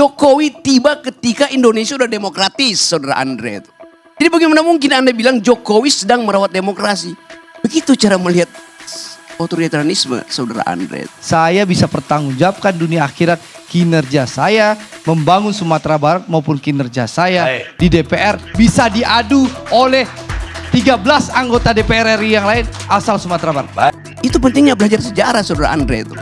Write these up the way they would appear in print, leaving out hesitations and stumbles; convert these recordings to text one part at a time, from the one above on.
Jokowi tiba ketika Indonesia udah demokratis, saudara Andre. Jadi bagaimana mungkin Anda bilang Jokowi sedang merawat demokrasi? Begitu cara melihat otoritarianisme, saudara Andre. Saya bisa pertanggungjawabkan dunia akhirat kinerja saya membangun Sumatera Barat maupun kinerja saya di DPR bisa diadu oleh 13 anggota DPR RI yang lain asal Sumatera Barat. Itu pentingnya belajar sejarah, saudara Andre itu.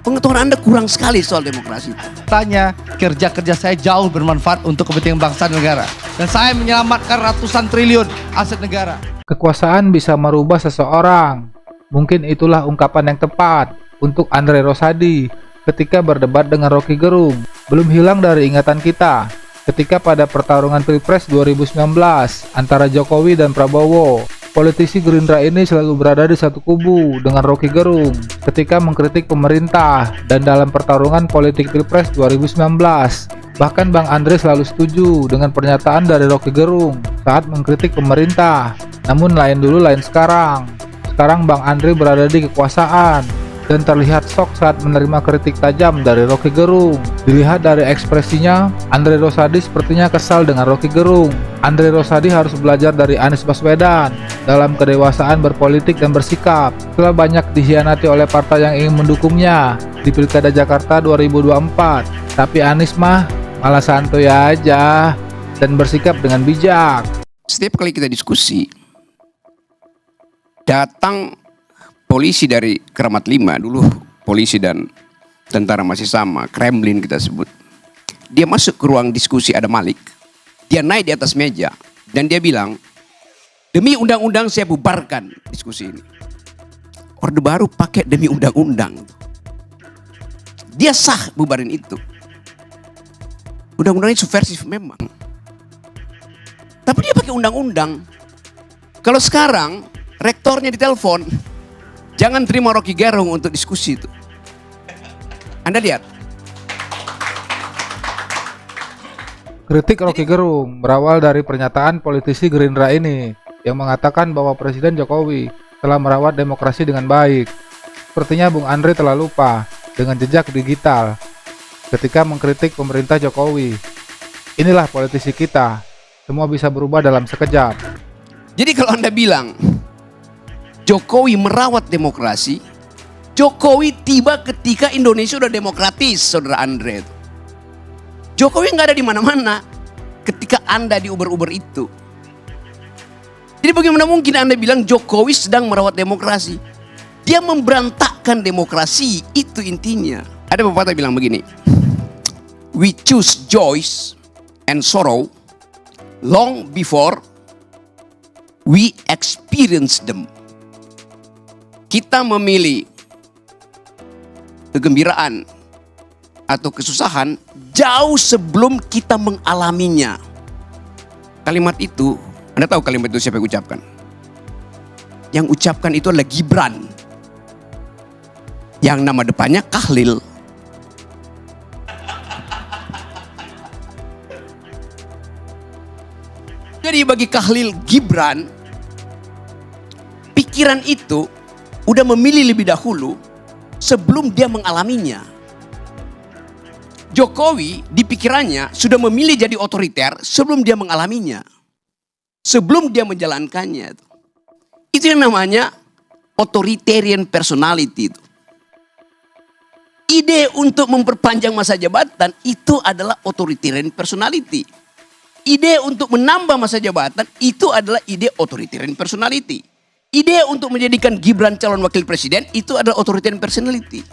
Pengetahuan Anda kurang sekali soal demokrasi. Tanya, kerja-kerja saya jauh bermanfaat untuk kepentingan bangsa dan negara. Dan saya menyelamatkan ratusan triliun aset negara. Kekuasaan bisa merubah seseorang. Mungkin itulah ungkapan yang tepat untuk Andre Rosadi ketika berdebat dengan Rocky Gerung. Belum hilang dari ingatan kita ketika pada pertarungan Pilpres 2019 antara Jokowi dan Prabowo. Politisi Gerindra ini selalu berada di satu kubu dengan Rocky Gerung ketika mengkritik pemerintah dan dalam pertarungan politik Pilpres 2019. Bahkan Bang Andre selalu setuju dengan pernyataan dari Rocky Gerung saat mengkritik pemerintah. Namun lain dulu lain sekarang. Sekarang Bang Andre berada di kekuasaan dan terlihat shock saat menerima kritik tajam dari Rocky Gerung. Dilihat dari ekspresinya, Andre Rosadi sepertinya kesal dengan Rocky Gerung. Andre Rosadi harus belajar dari Anies Baswedan dalam kedewasaan berpolitik dan bersikap. Setelah banyak dikhianati oleh partai yang ingin mendukungnya di Pilkada Jakarta 2024, tapi Anies mah malah santuy aja dan bersikap dengan bijak. Setiap kali kita diskusi, datang polisi dari Kramat 5, dulu polisi dan tentara masih sama, Kremlin kita sebut. Dia masuk ke ruang diskusi, ada Malik. Dia naik di atas meja dan dia bilang, demi undang-undang saya bubarkan diskusi ini. Orde Baru pakai demi undang-undang. Dia sah bubarin itu. Undang-undangnya subversif memang. Tapi dia pakai undang-undang. Kalau sekarang rektornya ditelepon, jangan terima Rocky Gerung untuk diskusi itu. Anda lihat. Kritik Rocky Gerung berawal dari pernyataan politisi Gerindra ini yang mengatakan bahwa Presiden Jokowi telah merawat demokrasi dengan baik. Sepertinya Bung Andre telah lupa dengan jejak digital ketika mengkritik pemerintah Jokowi. Inilah politisi kita, semua bisa berubah dalam sekejap. Jadi kalau Anda bilang Jokowi merawat demokrasi, Jokowi tiba ketika Indonesia udah demokratis, saudara Andre. Jokowi nggak ada di mana-mana ketika Anda di Uber-Uber itu. Jadi bagaimana mungkin Anda bilang Jokowi sedang merawat demokrasi? Dia memberantakkan demokrasi, itu intinya. Ada pepatah bilang begini, we choose joy and sorrow long before we experience them. Kita memilih kegembiraan atau kesusahan jauh sebelum kita mengalaminya. Kalimat itu, Anda tahu kalimat itu siapa yang ucapkan? Yang ucapkan itu adalah Gibran. Yang nama depannya Kahlil. Jadi bagi Kahlil Gibran, pikiran itu udah memilih lebih dahulu sebelum dia mengalaminya. Jokowi di pikirannya sudah memilih jadi otoriter sebelum dia mengalaminya. Sebelum dia menjalankannya. Itu yang namanya authoritarian personality. Ide untuk memperpanjang masa jabatan itu adalah authoritarian personality. Ide untuk menambah masa jabatan itu adalah ide authoritarian personality. Ide untuk menjadikan Gibran calon wakil presiden itu adalah authoritarian personality.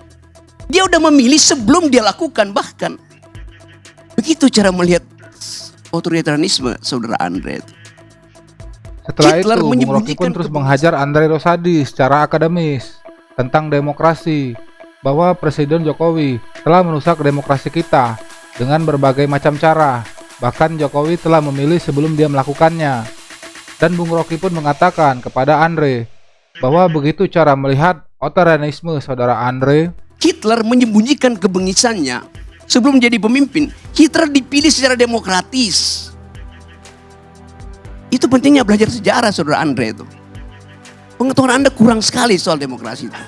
Dia udah memilih sebelum dia lakukan bahkan. Begitu cara melihat otoritarianisme, saudara Andre. Setelah itu, Bung Rocky pun terus menghajar Andre Rosadi secara akademis tentang demokrasi, bahwa Presiden Jokowi telah merusak demokrasi kita dengan berbagai macam cara. Bahkan Jokowi telah memilih sebelum dia melakukannya. Dan Bung Rocky pun mengatakan kepada Andre bahwa begitu cara melihat otoritarianisme, saudara Andre. Hitler menyembunyikan kebengisannya sebelum jadi pemimpin. Hitler dipilih secara demokratis. Itu pentingnya belajar sejarah, saudara Andre itu. Pengetahuan Anda kurang sekali soal demokrasi itu.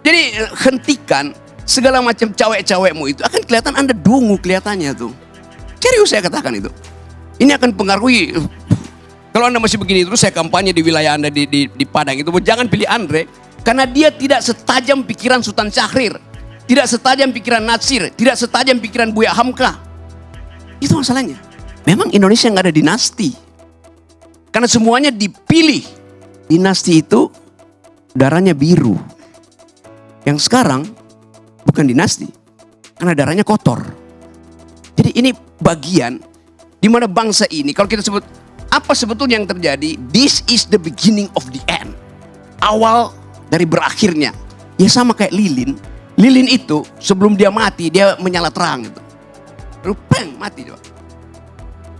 Jadi hentikan segala macam cewek-cewekmu itu akan kelihatan Anda dungu kelihatannya tuh. Serius saya katakan itu. Ini akan pengaruhi. Kalau Anda masih begini terus saya kampanye di wilayah Anda di Padang itu, jangan pilih Andre karena dia tidak setajam pikiran Sultan Syahrir, tidak setajam pikiran Natsir, tidak setajam pikiran Buya Hamka. Itu masalahnya. Memang Indonesia nggak ada dinasti. Karena semuanya dipilih. Dinasti itu darahnya biru. Yang sekarang bukan dinasti. Karena darahnya kotor. Jadi ini bagian di mana bangsa ini, kalau kita sebut apa sebetulnya yang terjadi, this is the beginning of the end. Awal dari berakhirnya. Ya sama kayak lilin. Lilin itu sebelum dia mati, dia menyala terang gitu. Lalu peng, mati coba.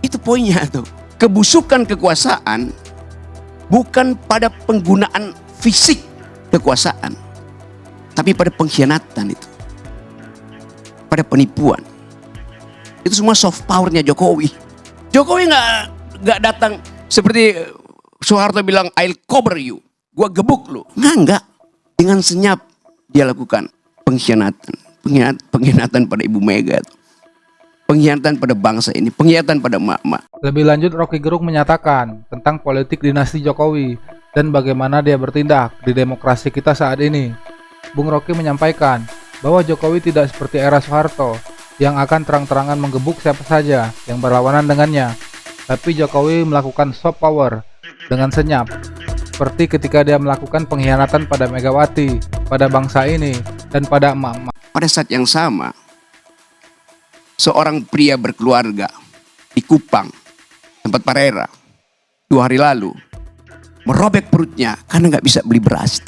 Itu poinnya tuh. Kebusukan kekuasaan bukan pada penggunaan fisik kekuasaan, tapi pada pengkhianatan itu. Pada penipuan. Itu semua soft powernya Jokowi. Jokowi nggak datang seperti Soeharto bilang, I'll cover you. Gua gebuk lu. Enggak. Dengan senyap dia lakukan pengkhianatan. Pengkhianatan pada Ibu Mega. Pengkhianatan pada bangsa ini. Pengkhianatan pada emak-emak. Lebih lanjut, Rocky Gerung menyatakan tentang politik dinasti Jokowi dan bagaimana dia bertindak di demokrasi kita saat ini. Bung Rocky menyampaikan bahwa Jokowi tidak seperti era Soeharto yang akan terang-terangan menggebuk siapa saja yang berlawanan dengannya. Tapi Jokowi melakukan soft power dengan senyap. Seperti ketika dia melakukan pengkhianatan pada Megawati, pada bangsa ini, dan pada emak-emak. Pada saat yang sama, seorang pria berkeluarga di Kupang, tempat Parera, 2 hari lalu, merobek perutnya karena nggak bisa beli beras.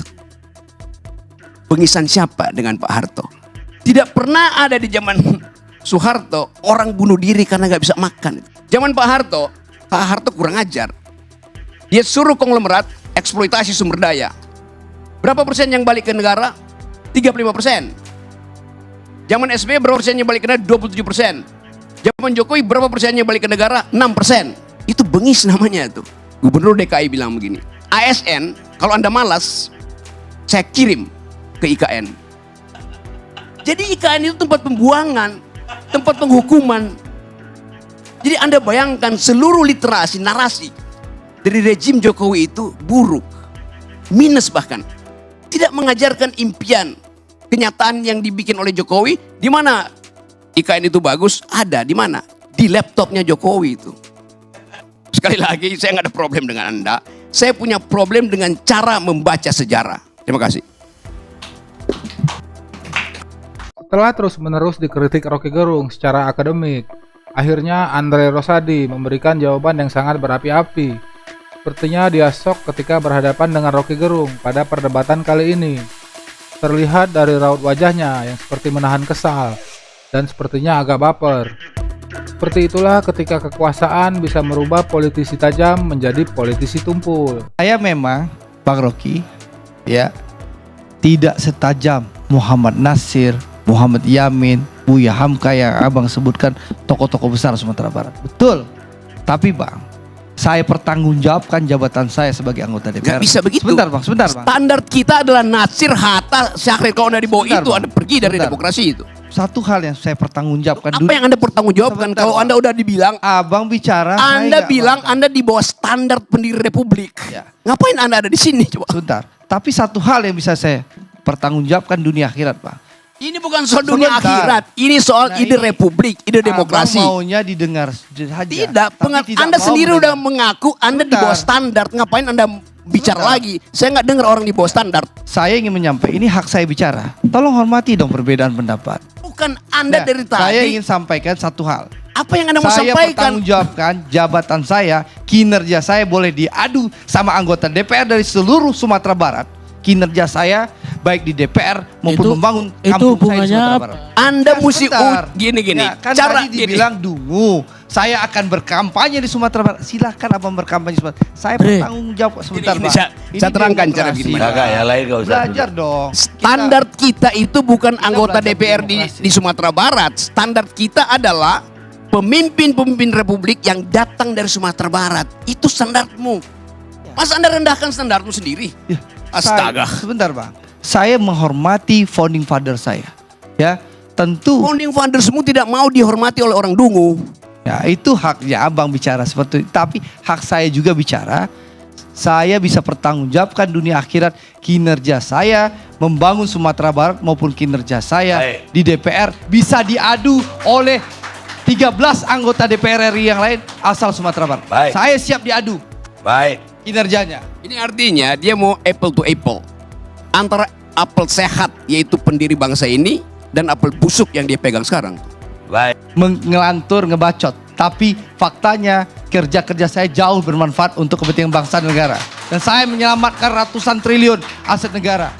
Pengisan siapa dengan Pak Harto? Tidak pernah ada di zaman Soeharto orang bunuh diri karena nggak bisa makan. Zaman Pak Harto kurang ajar. Dia suruh konglomerat eksploitasi sumber daya. Berapa persen yang balik ke negara? 35%. Zaman SBY berapa persen yang balik ke negara? 27%. Zaman Jokowi berapa persen yang balik ke negara? 6%. Itu bengis namanya tuh. Gubernur DKI bilang begini, ASN kalau Anda malas, saya kirim ke IKN. Jadi IKN itu tempat pembuangan, tempat penghukuman. Jadi Anda bayangkan seluruh literasi, narasi dari rejim Jokowi itu buruk, minus bahkan. Tidak mengajarkan impian, kenyataan yang dibikin oleh Jokowi. Di mana IKN itu bagus? Ada di mana? Di laptopnya Jokowi itu. Sekali lagi, saya nggak ada problem dengan Anda. Saya punya problem dengan cara membaca sejarah. Terima kasih. Setelah terus-menerus dikritik Rocky Gerung secara akademik, akhirnya Andre Rosadi memberikan jawaban yang sangat berapi-api. Sepertinya dia shock ketika berhadapan dengan Rocky Gerung pada perdebatan kali ini. Terlihat dari raut wajahnya yang seperti menahan kesal dan sepertinya agak baper. Seperti itulah ketika kekuasaan bisa merubah politisi tajam menjadi politisi tumpul. Saya memang, Bang Rocky, ya, tidak setajam Muhammad Natsir, Muhammad Yamin, Buya Hamka yang abang sebutkan tokoh-tokoh besar Sumatera Barat. Betul. Tapi Bang, saya pertanggungjawabkan jabatan saya sebagai anggota DPR. Gak bisa begitu. Sebentar Bang. Standar kita adalah Natsir, Hatta, Syahrir. Kalau Anda di bawah Sebentar, itu, Bang. Anda pergi dari Sebentar. demokrasi itu. Satu hal yang saya pertanggungjawabkan. Apa yang Anda pertanggungjawabkan? Sebentar, Kalau Bang. Anda udah dibilang, Abang bicara, Anda saya nggak bilang bangga. Anda di bawah standar pendiri republik. Ya. Ngapain Anda ada di sini coba? Sebentar. Tapi satu hal yang bisa saya pertanggungjawabkan dunia akhirat, Bang. Ini bukan soal dunia Sebentar. akhirat, ini soal Nah, ide ini republik, ide demokrasi. Abang maunya didengar saja. Tidak, Tapi tidak Anda mau sendiri udah mendengar. mengaku Anda di Sebentar. bawah standar. Ngapain Anda bicara Sebentar. lagi? Saya nggak dengar orang di bawah standar. Saya ingin menyampaikan, ini hak saya bicara. Tolong hormati dong perbedaan pendapat. Bukan Anda Nah, dari tadi. Saya ingin sampaikan satu hal. Apa yang Anda mau Saya sampaikan? pertanggungjawabkan jabatan saya, kinerja saya boleh diadu sama anggota DPR dari seluruh Sumatera Barat. Kinerja saya baik di DPR maupun Itu- membangun itu kampung saya di hubungannya Sumatera apa? Barat. Anda mesti sebentar. gini. Ya, kan Cara tadi dibilang dungu. Saya akan berkampanye di Sumatera Barat. Silahkan abang berkampanye di Sumatera. Saya Bre. bertanggung jawab sebentar, Ini Pak. saya terangkan cara demokrasi, begini. Pak. Kakak, yang lain gak usah. Belajar dong. Standar kita itu bukan anggota belajar DPR demokrasi. di Sumatera Barat. Standar kita adalah pemimpin-pemimpin republik yang datang dari Sumatera Barat. Itu standarmu. Masa Anda rendahkan standarmu sendiri? Ya, Astaga. Sebentar Bang. Saya menghormati founding father saya. ya tentu Founding fathers semua tidak mau dihormati oleh orang dungu. ya itu haknya abang bicara seperti itu. Tapi hak saya juga bicara. Saya bisa pertanggungjawabkan dunia akhirat kinerja saya membangun Sumatera Barat maupun kinerja saya di DPR bisa diadu oleh 13 anggota DPR RI yang lain asal Sumatera Barat. Baik. Saya siap diadu Baik. kinerjanya. Ini artinya dia mau apple to apple. Antara apel sehat yaitu pendiri bangsa ini dan apel busuk yang dia pegang sekarang. Baik. Ngelantur, ngebacot. Tapi faktanya kerja-kerja saya jauh bermanfaat untuk kepentingan bangsa dan negara. Dan saya menyelamatkan ratusan triliun aset negara.